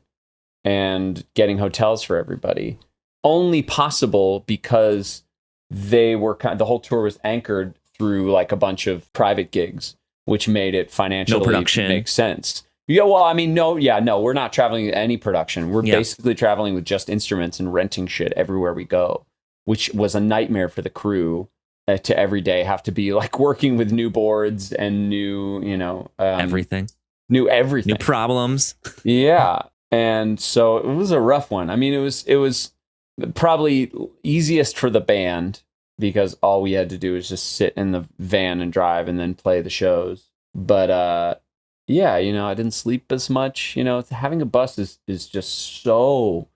and getting hotels for everybody. Only possible because they were the whole tour was anchored through like a bunch of private gigs, which made it financially make sense. Yeah, well, I mean, no, we're not traveling any production. We're basically traveling with just instruments and renting shit everywhere we go, which was a nightmare for the crew to every day have to be like working with new boards and new, everything, new problems. Yeah. And so it was a rough one. I mean, it was probably easiest for the band because all we had to do was just sit in the van and drive and then play the shows. But, yeah, I didn't sleep as much. Having a bus is just so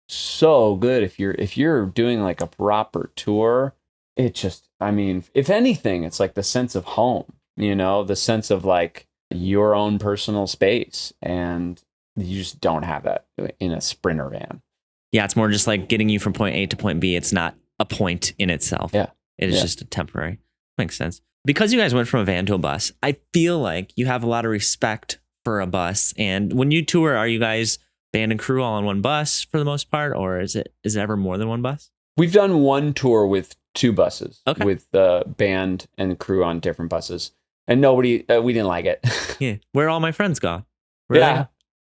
good. If you're doing like a proper tour, it just, I mean, if anything, it's like the sense of home, the sense of like your own personal space, and you just don't have that in a Sprinter van. Yeah, it's more just like getting you from point A to point B. It's not a point in itself. Yeah, it is just a temporary. Makes sense. Because you guys went from a van to a bus, I feel like you have a lot of respect for a bus. And when you tour, are you guys band and crew all on one bus for the most part, or is it ever more than one bus? We've done one tour with 2 buses, okay, with the band and crew on different buses, and we didn't like it. Yeah, where all my friends go? Really?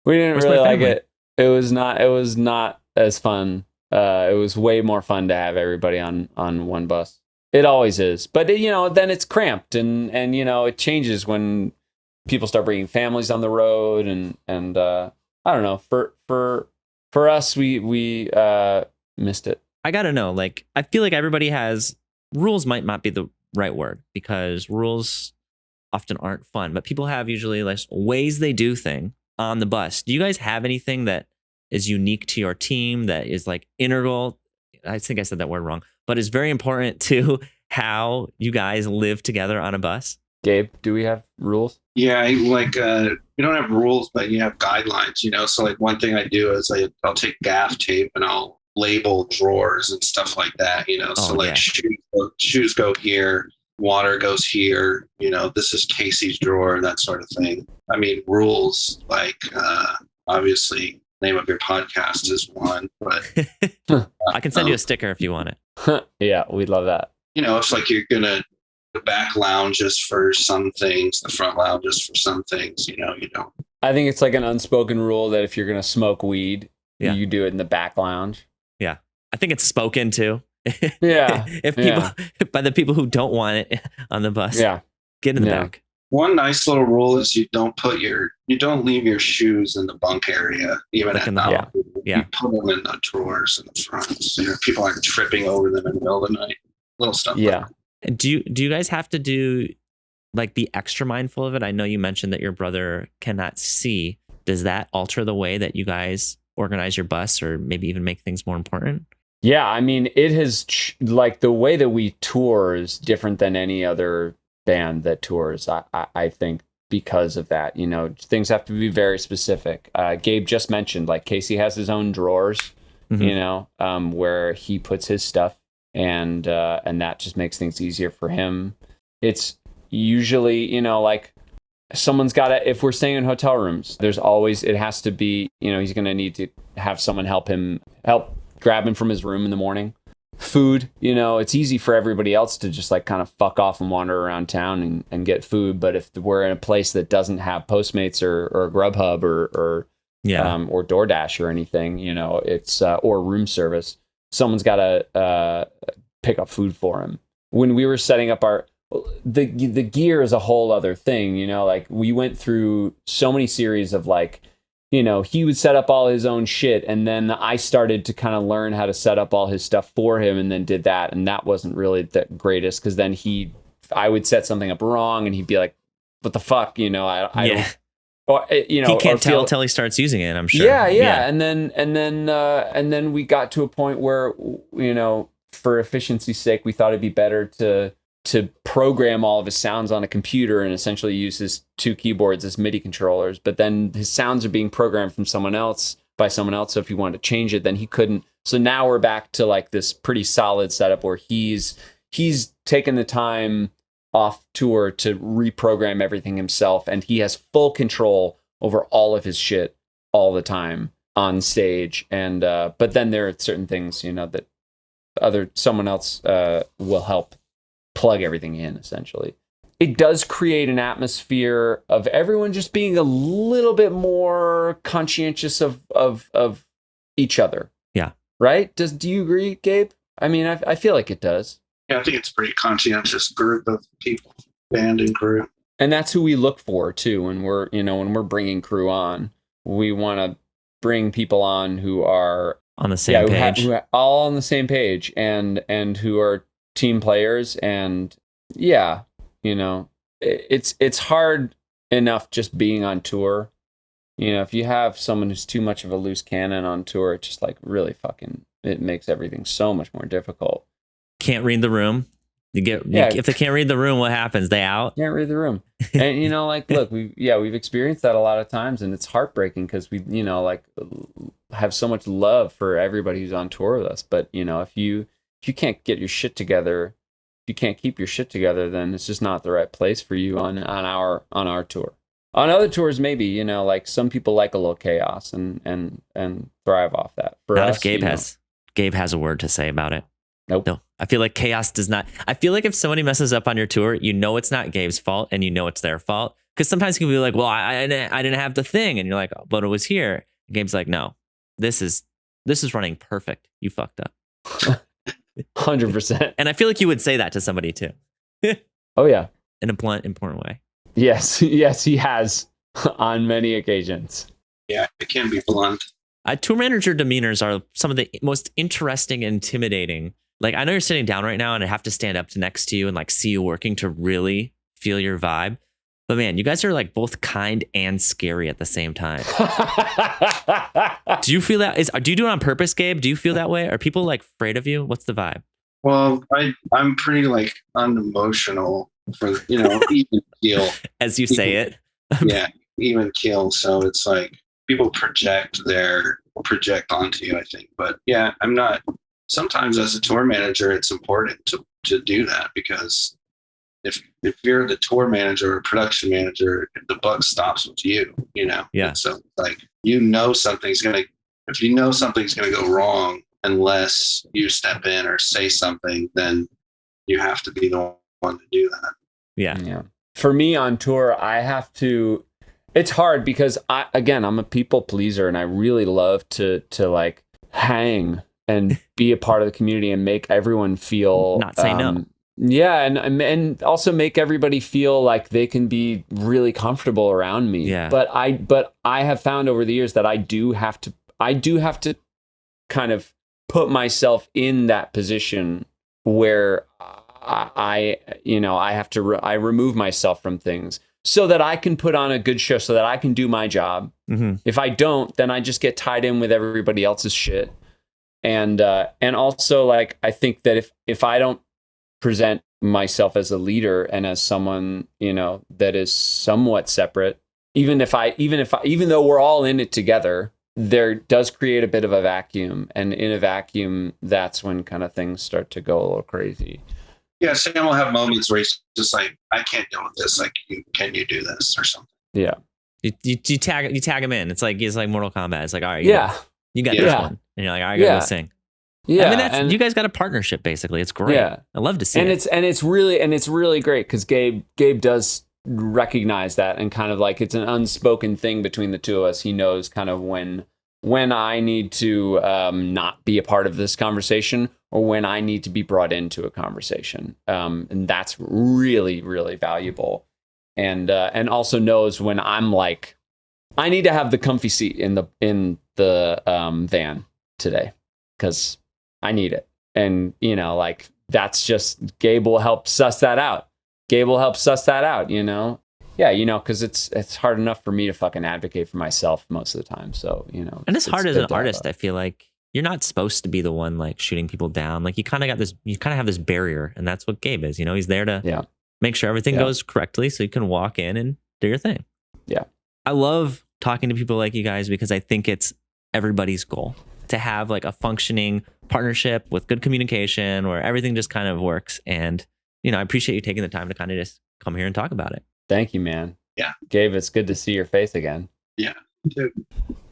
We didn't really like it. It was not as fun. It was way more fun to have everybody on one bus. It always is, but then it's cramped, and it changes when people start bringing families on the road, and I don't know. For us, we missed it. I gotta know. Like, I feel like everybody has rules. Might not be the right word because rules often aren't fun, but people have usually like ways they do thing on the bus. Do you guys have anything that is unique to your team that is like integral? I think I said that word wrong, but is very important to how you guys live together on a bus. Gabe, do we have rules? Yeah, we don't have rules, but you have guidelines, So like one thing I do is I'll take gaff tape and I'll label drawers and stuff like that, shoes go here, water goes here, this is Casey's drawer, that sort of thing. I mean, rules like obviously name of your podcast is one, but I can send you a sticker if you want it. Yeah, we'd love that. It's like you're gonna the back lounge is for some things, the front lounge is for some things, you don't. I think it's like an unspoken rule that if you're gonna smoke weed, you do it in the back lounge. Yeah, I think it's spoken too. Yeah, if people by the people who don't want it on the bus, get in the back. One nice little rule is you don't leave your shoes in the bunk area, even like at night. You put them in the drawers in the front, so people aren't tripping over them in the middle of the night. Little stuff. Yeah. Like that. And do you guys have to do like be extra mindful of it? I know you mentioned that your brother cannot see. Does that alter the way that you guys organize your bus, or maybe even make things more important? Yeah, I mean, it has like the way that we tour is different than any other band that tours. I think because of that, things have to be very specific. Gabe just mentioned like Casey has his own drawers, where he puts his stuff, and that just makes things easier for him. It's usually, like someone's got to, if we're staying in hotel rooms, there's always, it has to be, he's going to need to have someone help grab him from his room in the morning. Food, it's easy for everybody else to just like kind of fuck off and wander around town and get food. But if we're in a place that doesn't have Postmates or Grubhub or DoorDash or anything, it's or room service, someone's got to pick up food for him. When we were setting up the gear is a whole other thing, like we went through so many series of like, he would set up all his own shit, and then I started to kind of learn how to set up all his stuff for him, and then did that, and that wasn't really the greatest, because then I would set something up wrong, and he'd be like, "What the fuck?" I don't. Or, he can't tell until he starts using it. I'm sure. Yeah. And then we got to a point where for efficiency's sake, we thought it'd be better to program all of his sounds on a computer and essentially use his 2 keyboards as MIDI controllers. But then his sounds are being programmed from someone else by someone else. So if he wanted to change it, then he couldn't. So now we're back to like this pretty solid setup where he's taken the time off tour to reprogram everything himself, and he has full control over all of his shit all the time on stage. And but then there are certain things, you know, that someone else will help plug everything in, essentially. It does create an atmosphere of everyone just being a little bit more conscientious of each other. Yeah. Right? Do you agree, Gabe? I mean, I feel like it does. Yeah, I think it's a pretty conscientious group of people, band and crew. And that's who we look for too when we're bringing crew on. We want to bring people on who are on the same page. Who are all on the same page and who are team players. And yeah, you know, it's hard enough just being on tour. You know, if you have someone who's too much of a loose cannon on tour, it just like really it makes everything so much more difficult. Can't read the room. If they can't read the room, what happens? They out? Can't read the room. And, you know, like, look, we've experienced that a lot of times, and it's heartbreaking because we, you know, like, have so much love for everybody who's on tour with us. But, you know, if you can't get your shit together, if you can't keep your shit together, then it's just not the right place for you on our tour. On other tours, maybe, you know, like some people like a little chaos and thrive off that. For not us, if Gabe has a word to say about it. Nope. No, I feel like chaos does not. I feel like if somebody messes up on your tour, you know it's not Gabe's fault, and you know it's their fault. Because sometimes you can be like, "Well, I didn't have the thing," and you're like, oh, "But it was here." And Gabe's like, "No, this is running perfect. You fucked up." 100%. And I feel like you would say that to somebody too. Oh yeah, in a blunt, important way. Yes, he has on many occasions. Yeah, it can be blunt. Tour manager demeanors are some of the most interesting and intimidating. Like, I know you're sitting down right now and I have to stand up next to you and like see you working to really feel your vibe. But man, you guys are like both kind and scary at the same time. Do you feel that? Do you do it on purpose, Gabe? Do you feel that way? Are people like afraid of you? What's the vibe? Well, I'm pretty like unemotional for, you know, even keel. As you say it. Yeah, even keel. So it's like people project onto you, I think. But yeah, I'm not. Sometimes as a tour manager, it's important to do that, because if you're the tour manager or production manager, the buck stops with you, you know? Yeah. And so like, if you know something's going to go wrong, unless you step in or say something, then you have to be the one to do that. Yeah. For me on tour, it's hard because I'm a people pleaser, and I really love to like hang and be a part of the community and make everyone feel not say no. Yeah, and also make everybody feel like they can be really comfortable around me. Yeah. But I have found over the years that I do have to kind of put myself in that position where I remove myself from things so that I can put on a good show, so that I can do my job. Mm-hmm. If I don't, then I just get tied in with everybody else's shit. And also, like, I think that if I don't present myself as a leader and as someone, you know, that is somewhat separate, even though we're all in it together, there does create a bit of a vacuum. And in a vacuum, that's when kind of things start to go a little crazy. Yeah, Sam will have moments where he's just like, I can't deal with this. Like, can you do this or something? Yeah. You tag him in. It's like Mortal Kombat. It's like, all right, you got this one. And you're like, all right, I gotta go sing. Yeah. I mean, you guys got a partnership basically. It's great. Yeah. I love to see it. And it's really great because Gabe does recognize that, and kind of like it's an unspoken thing between the two of us. He knows kind of when I need to not be a part of this conversation, or when I need to be brought into a conversation. And that's really, really valuable. And also knows when I'm like, I need to have the comfy seat in the van today, because I need it. And, you know, like, that's just, Gabe will help suss that out, you know? Yeah, you know, because it's hard enough for me to fucking advocate for myself most of the time. So, you know. And it's hard as an artist, I feel like. You're not supposed to be the one, like, shooting people down. Like, you kind of have this barrier, and that's what Gabe is. You know, he's there to make sure everything goes correctly so you can walk in and do your thing. Yeah. I love talking to people like you guys because I think it's everybody's goal, to have like a functioning partnership with good communication where everything just kind of works. And, I appreciate you taking the time to kind of just come here and talk about it. Thank you, man. Yeah. Gabe, it's good to see your face again. Yeah. Dude.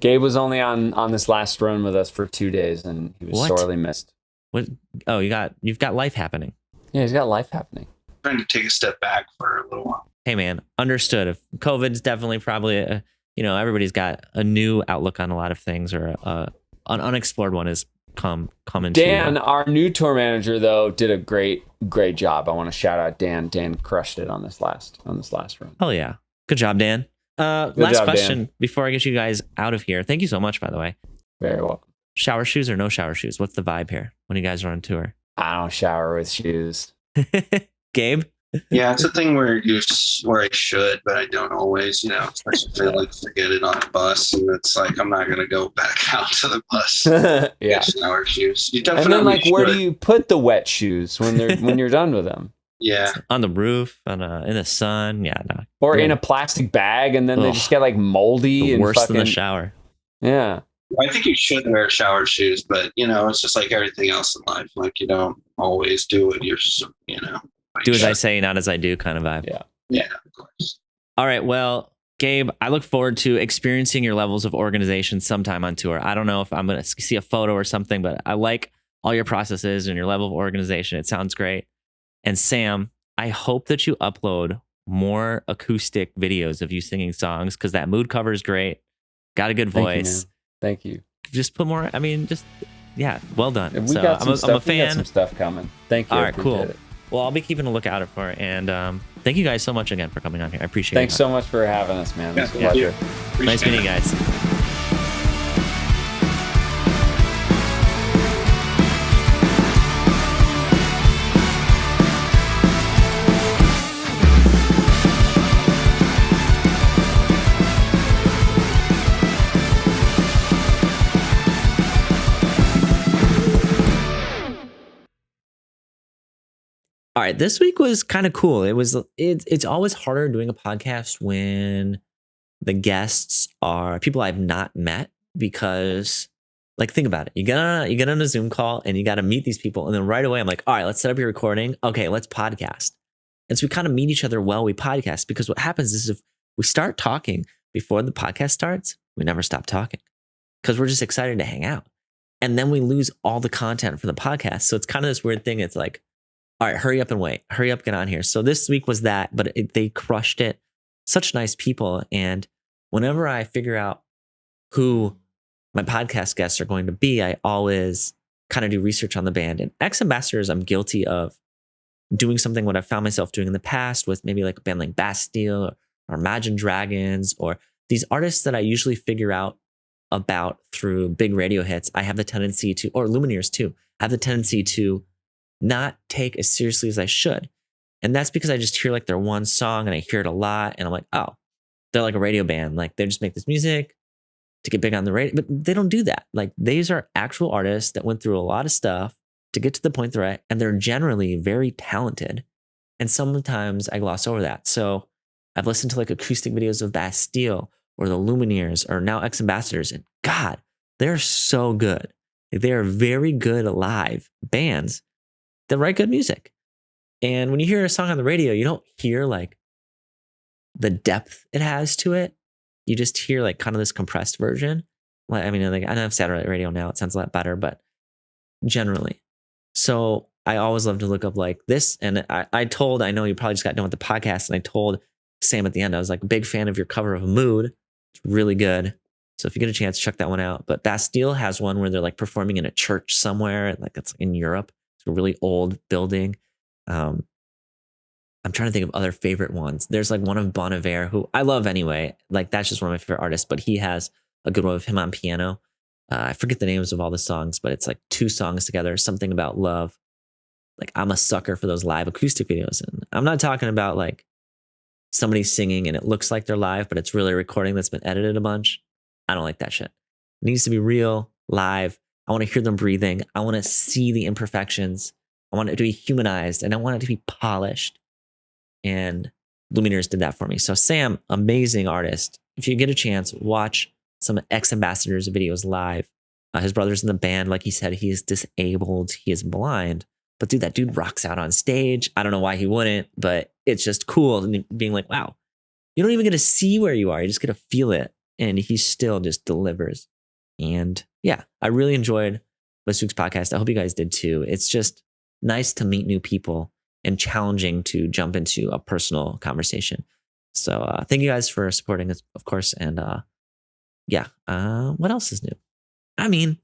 Gabe was only on this last run with us for 2 days, and he was sorely missed. What? Oh, you've got life happening. Yeah, he's got life happening. Trying to take a step back for a little while. Hey, man, understood. If COVID's definitely probably, everybody's got a new outlook on a lot of things, or an unexplored one has come into. Dan, our new tour manager, though, did a great job. I want to shout out Dan. Dan crushed it on this last run. Hell yeah. Good job, Dan. Last job, question Dan. Before I get you guys out of here. Thank you so much, by the way. Very welcome. Shower shoes or no shower shoes? What's the vibe here when you guys are on tour? I don't shower with shoes. Gabe? Yeah, it's a thing where I should, but I don't always, especially if I like forget it on a bus, and it's like I'm not gonna go back out to the bus. Yeah. Shower shoes. You definitely and then where do you put the wet shoes when you're done with them? Yeah. On the roof, in the sun. Yeah, no. Or in a plastic bag, and then they just get like moldy and worse than the shower. Yeah. I think you should wear shower shoes, but it's just like everything else in life. Like you don't always do it. You're do as I say, not as I do kind of vibe. Yeah. Yeah, of course. All right. Well, Gabe, I look forward to experiencing your levels of organization sometime on tour. I don't know if I'm going to see a photo or something, but I like all your processes and your level of organization. It sounds great. And Sam, I hope that you upload more acoustic videos of you singing songs, because that mood cover is great. Got a good voice. Thank you. Just put more. I mean, well done. We got some stuff. I'm a fan. We got some stuff coming. Thank you. All right, cool. It. Well, I'll be keeping a lookout for it. And thank you guys so much again for coming on here. I appreciate it. Thanks so much for having us, man. It's a pleasure. Nice meeting you guys. All right, this week was kind of cool. It's always harder doing a podcast when the guests are people I've not met, because think about it. You get on a Zoom call and you got to meet these people, and then right away I'm like, all right, let's set up your recording. Okay, let's podcast. And so we kind of meet each other while we podcast, because what happens is if we start talking before the podcast starts, we never stop talking because we're just excited to hang out. And then we lose all the content for the podcast. So it's kind of this weird thing. It's like, all right, hurry up and wait. Hurry up, get on here. So this week was that, but they crushed it. Such nice people. And whenever I figure out who my podcast guests are going to be, I always kind of do research on the band. And X Ambassadors, I'm guilty of doing something what I've found myself doing in the past with maybe like a band like Bastille or Imagine Dragons, or these artists that I usually figure out about through big radio hits. I have the tendency to, or Lumineers too, I have the tendency to not take as seriously as I should. And that's because I just hear like their one song and I hear it a lot. And I'm like, oh, they're like a radio band. Like they just make this music to get big on the radio. But they don't do that. Like these are actual artists that went through a lot of stuff to get to the point they're at. And they're generally very talented. And sometimes I gloss over that. So I've listened to like acoustic videos of Bastille or the Lumineers or now X Ambassadors. And God, they're so good. They are very good live bands that write good music. And when you hear a song on the radio, you don't hear like the depth it has to it. You just hear like kind of this compressed version. Like, I mean, like I know I've satellite radio now. It sounds a lot better, but generally. So I always love to look up like this. And I know you probably just got done with the podcast, and I told Sam at the end, I was like a big fan of your cover of Mood. It's really good. So if you get a chance, check that one out. But Bastille has one where they're like performing in a church somewhere, like it's in Europe. It's a really old building. I'm trying to think of other favorite ones. There's like one of Bon Iver, who I love anyway. Like that's just one of my favorite artists, but he has a good one of him on piano. I forget the names of all the songs, but it's like 2 songs together, something about love. Like I'm a sucker for those live acoustic videos. And I'm not talking about like somebody singing and it looks like they're live, but it's really a recording that's been edited a bunch. I don't like that shit. It needs to be real, live. I want to hear them breathing. I want to see the imperfections. I want it to be humanized, and I want it to be polished. And Lumineers did that for me. So Sam, amazing artist. If you get a chance, watch some X Ambassadors videos live. His brother's in the band. Like he said, he is disabled. He is blind. But dude, that dude rocks out on stage. I don't know why he wouldn't, but it's just cool being like, wow, you don't even get to see where you are. You just get to feel it. And he still just delivers. And yeah, I really enjoyed this week's podcast. I hope you guys did too. It's just nice to meet new people and challenging to jump into a personal conversation. So thank you guys for supporting us, of course. And what else is new? I mean,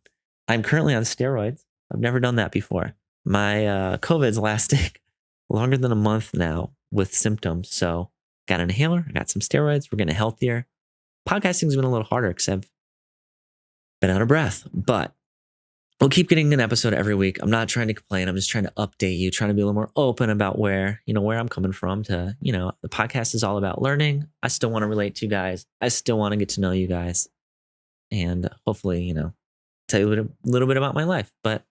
I'm currently on steroids. I've never done that before. My COVID's lasting longer than a month now with symptoms. So got an inhaler, I got some steroids. We're getting healthier. Podcasting's been a little harder because I've been out of breath, but we'll keep getting an episode every week. I'm not trying to complain. I'm just trying to update you, trying to be a little more open about where I'm coming from to, the podcast is all about learning. I still want to relate to you guys. I still want to get to know you guys and hopefully, tell you a little bit about my life, but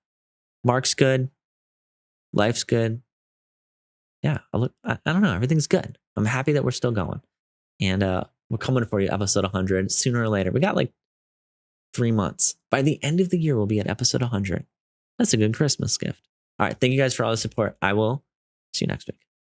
Mark's good. Life's good. Yeah. I don't know. Everything's good. I'm happy that we're still going and, we're coming for you episode 100 sooner or later. We got like 3 months. By the end of the year, we'll be at episode 100. That's a good Christmas gift. All right. Thank you guys for all the support. I will see you next week.